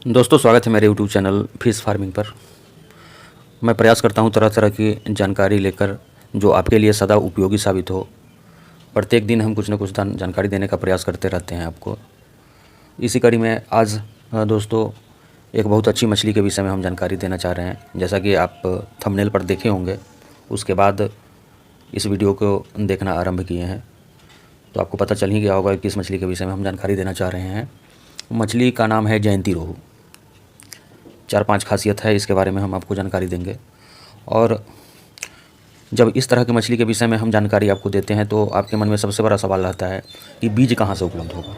दोस्तों, स्वागत है मेरे यूट्यूब चैनल फिश फार्मिंग पर। मैं प्रयास करता हूं तरह तरह की जानकारी लेकर जो आपके लिए सदा उपयोगी साबित हो। प्रत्येक दिन हम कुछ न कुछ जानकारी देने का प्रयास करते रहते हैं आपको। इसी कड़ी में आज दोस्तों एक बहुत अच्छी मछली के विषय में हम जानकारी देना चाह रहे हैं। जैसा कि आप थंबनेल पर देखे होंगे, उसके बाद इस वीडियो को देखना आरंभ किए हैं तो आपको पता चल ही गया होगा किस मछली के विषय में हम जानकारी देना चाह रहे हैं। मछली का नाम है जयंती रोहू। 4-5 खासियत है, इसके बारे में हम आपको जानकारी देंगे। और जब इस तरह की मछली के विषय में हम जानकारी आपको देते हैं तो आपके मन में सबसे बड़ा सवाल रहता है कि बीज कहाँ से उपलब्ध होगा।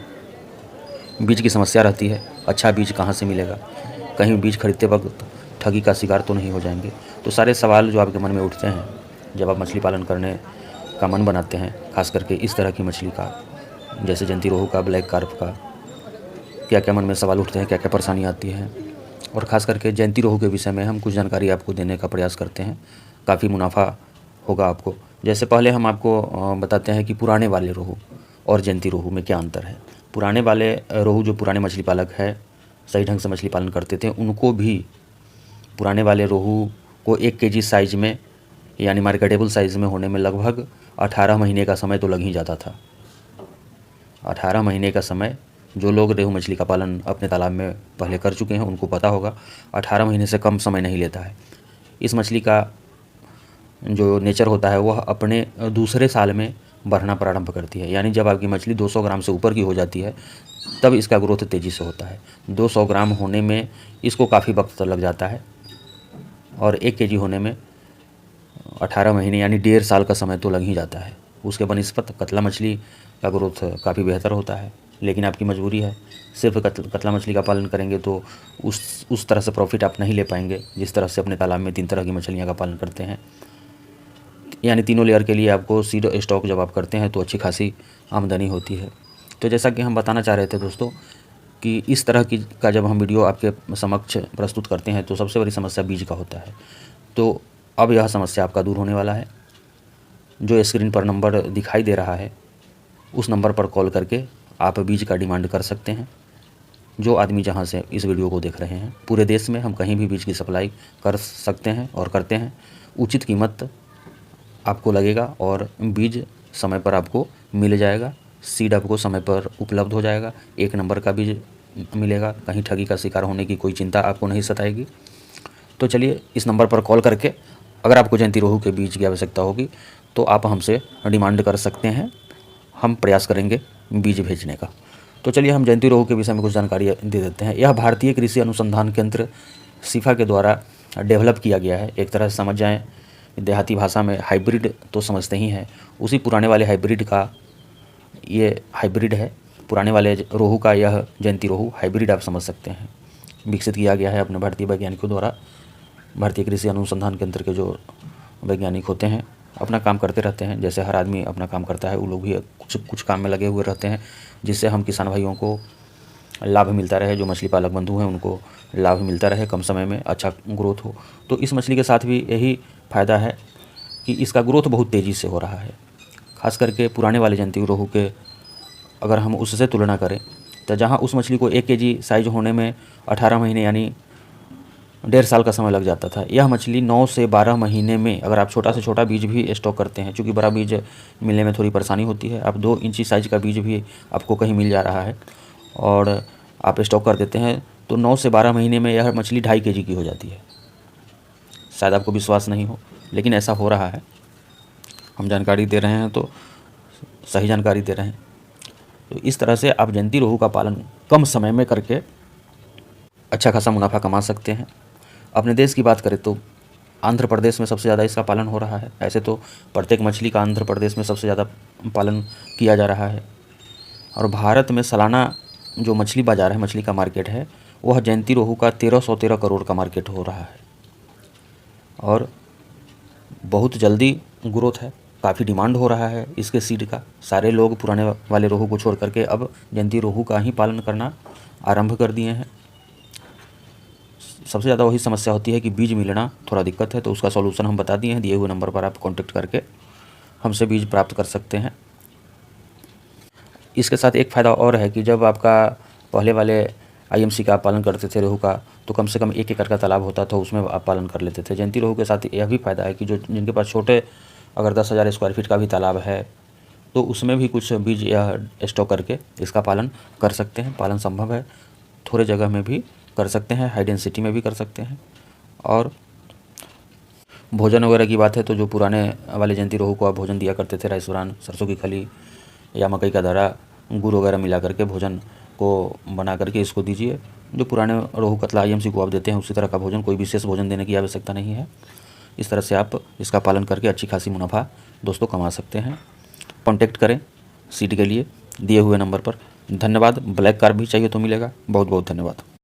बीज की समस्या रहती है, अच्छा बीज कहाँ से मिलेगा, कहीं बीज खरीदते वक्त ठगी का शिकार तो नहीं हो जाएंगे। तो सारे सवाल जो आपके मन में उठते हैं जब आप मछली पालन करने का मन बनाते हैं, खास करके इस तरह की मछली का, जैसे जयंती रोहू का, ब्लैक कार्प का, क्या क्या मन में सवाल उठते हैं, क्या क्या परेशानी आती है। और ख़ास करके जयंती रोहू के विषय में हम कुछ जानकारी आपको देने का प्रयास करते हैं। काफ़ी मुनाफा होगा आपको। जैसे पहले हम आपको बताते हैं कि पुराने वाले रोहू और जयंती रोहू में क्या अंतर है। पुराने वाले रोहू जो पुराने मछली पालक है, सही ढंग से मछली पालन करते थे, उनको भी पुराने वाले रोहू को 1 केजी साइज़ में यानी मार्केटेबल साइज़ में होने में लगभग 18 महीने का समय तो लग ही जाता था। 18 महीने का समय जो लोग रेहू मछली का पालन अपने तालाब में पहले कर चुके हैं उनको पता होगा, 18 महीने से कम समय नहीं लेता है। इस मछली का जो नेचर होता है वह अपने दूसरे साल में बढ़ना प्रारंभ करती है। यानी जब आपकी मछली 200 ग्राम से ऊपर की हो जाती है तब इसका ग्रोथ तेज़ी से होता है। 200 ग्राम होने में इसको काफ़ी वक्त लग जाता है और 1 केजी होने में 18 महीने यानी 1.5 साल का समय तो लग ही जाता है। उसके बनिस्पत कतला मछली का ग्रोथ काफ़ी बेहतर होता है, लेकिन आपकी मजबूरी है। सिर्फ कतला मछली का पालन करेंगे तो उस तरह से प्रॉफिट आप नहीं ले पाएंगे जिस तरह से अपने तालाब में 3 तरह की मछलियाँ का पालन करते हैं। यानी तीनों लेयर के लिए आपको सीड स्टॉक जब आप करते हैं तो अच्छी खासी आमदनी होती है। तो जैसा कि हम बताना चाह रहे थे दोस्तों कि इस तरह की का जब हम वीडियो आपके समक्ष प्रस्तुत करते हैं तो सबसे बड़ी समस्या बीज का होता है। तो अब यह समस्या आपका दूर होने वाला है। जो स्क्रीन पर नंबर दिखाई दे रहा है उस नंबर पर कॉल करके आप बीज का डिमांड कर सकते हैं। जो आदमी जहां से इस वीडियो को देख रहे हैं, पूरे देश में हम कहीं भी बीज की सप्लाई कर सकते हैं और करते हैं। उचित कीमत आपको लगेगा और बीज समय पर आपको मिल जाएगा। सीड आपको समय पर उपलब्ध हो जाएगा। 1 नंबर का बीज मिलेगा। कहीं ठगी का शिकार होने की कोई चिंता आपको नहीं सताएगी। तो चलिए, इस नंबर पर कॉल करके अगर आपको जयंती रोहू के बीज की आवश्यकता होगी तो आप हमसे डिमांड कर सकते हैं। हम प्रयास करेंगे बीज भेजने का। तो चलिए, हम जयंती रोहू के विषय में कुछ जानकारी दे देते हैं। यह भारतीय कृषि अनुसंधान केंद्र सिफा के द्वारा डेवलप किया गया है। एक तरह से समझ जाएं, देहाती भाषा में हाइब्रिड तो समझते ही हैं, उसी पुराने वाले हाइब्रिड का ये हाइब्रिड है। पुराने वाले रोहू का यह जयंती रोहू हाइब्रिड आप समझ सकते हैं। विकसित किया गया है अपने भारतीय वैज्ञानिकों द्वारा। भारतीय कृषि अनुसंधान केंद्र के जो वैज्ञानिक होते हैं अपना काम करते रहते हैं। जैसे हर आदमी अपना काम करता है, वो लोग भी कुछ काम में लगे हुए रहते हैं जिससे हम किसान भाइयों को लाभ मिलता रहे। जो मछली पालक बंधु हैं उनको लाभ मिलता रहे, कम समय में अच्छा ग्रोथ हो। तो इस मछली के साथ भी यही फ़ायदा है कि इसका ग्रोथ बहुत तेज़ी से हो रहा है। खास करके पुराने वाले जयंती रोहू के अगर हम उससे तुलना करें तो जहाँ उस मछली को 1 केजी साइज होने में 18 महीने यानी 1.5 साल का समय लग जाता था, यह मछली 9 से 12 महीने में, अगर आप छोटा से छोटा बीज भी स्टॉक करते हैं, चूँकि बड़ा बीज मिलने में थोड़ी परेशानी होती है, आप 2 इंची साइज़ का बीज भी आपको कहीं मिल जा रहा है और आप स्टॉक कर देते हैं तो 9 से 12 महीने में यह मछली 2.5 केजी की हो जाती है। शायद आपको विश्वास नहीं हो, लेकिन ऐसा हो रहा है। हम जानकारी दे रहे हैं तो सही जानकारी दे रहे हैं। तो इस तरह से आप जयंती रोहू का पालन कम समय में करके अच्छा खासा मुनाफा कमा सकते हैं। अपने देश की बात करें तो आंध्र प्रदेश में सबसे ज़्यादा इसका पालन हो रहा है। ऐसे तो प्रत्येक मछली का आंध्र प्रदेश में सबसे ज़्यादा पालन किया जा रहा है। और भारत में सालाना जो मछली बाज़ार है, मछली का मार्केट है, वह जयंती रोहू का 1313 करोड़ का मार्केट हो रहा है और बहुत जल्दी ग्रोथ है। काफ़ी डिमांड हो रहा है इसके सीड का। सारे लोग पुराने वाले रोहू को छोड़ करके अब जयंती रोहू का ही पालन करना आरंभ कर दिए हैं। सबसे ज़्यादा वही समस्या होती है कि बीज मिलना थोड़ा दिक्कत है, तो उसका सॉल्यूशन हम बता दिए हैं। दिए हुए नंबर पर आप कांटेक्ट करके हमसे बीज प्राप्त कर सकते हैं। इसके साथ एक फ़ायदा और है कि जब आपका पहले वाले आईएमसी का आप पालन करते थे रोहू का, तो कम से कम 1 एकड़ का तालाब होता था, उसमें आप पालन कर लेते थे। जयंती रोहू के साथ यह भी फ़ायदा है कि जो जिनके पास छोटे अगर 10,000 स्क्वायर फीट का भी तालाब है, तो उसमें भी कुछ बीज या स्टॉक करके इसका पालन कर सकते हैं। पालन संभव है, थोड़े जगह में भी कर सकते हैं, हाई डेंसिटी में भी कर सकते हैं। और भोजन वगैरह की बात है तो जो पुराने वाले जयंती रोहू को आप भोजन दिया करते थे, राइस ब्रान, सरसों की खली या मकई का दरा, गुड़ वगैरह मिला करके भोजन को बना करके इसको दीजिए। जो पुराने रोहू कतला आईएमसी को आप देते हैं उसी तरह का भोजन, कोई विशेष भोजन देने की आवश्यकता नहीं है। इस तरह से आप इसका पालन करके अच्छी खासी मुनाफा दोस्तों कमा सकते हैं। कॉन्टैक्ट करें सीड के लिए दिए हुए नंबर पर। धन्यवाद। ब्लैक कार्ब भी चाहिए तो मिलेगा। बहुत बहुत धन्यवाद।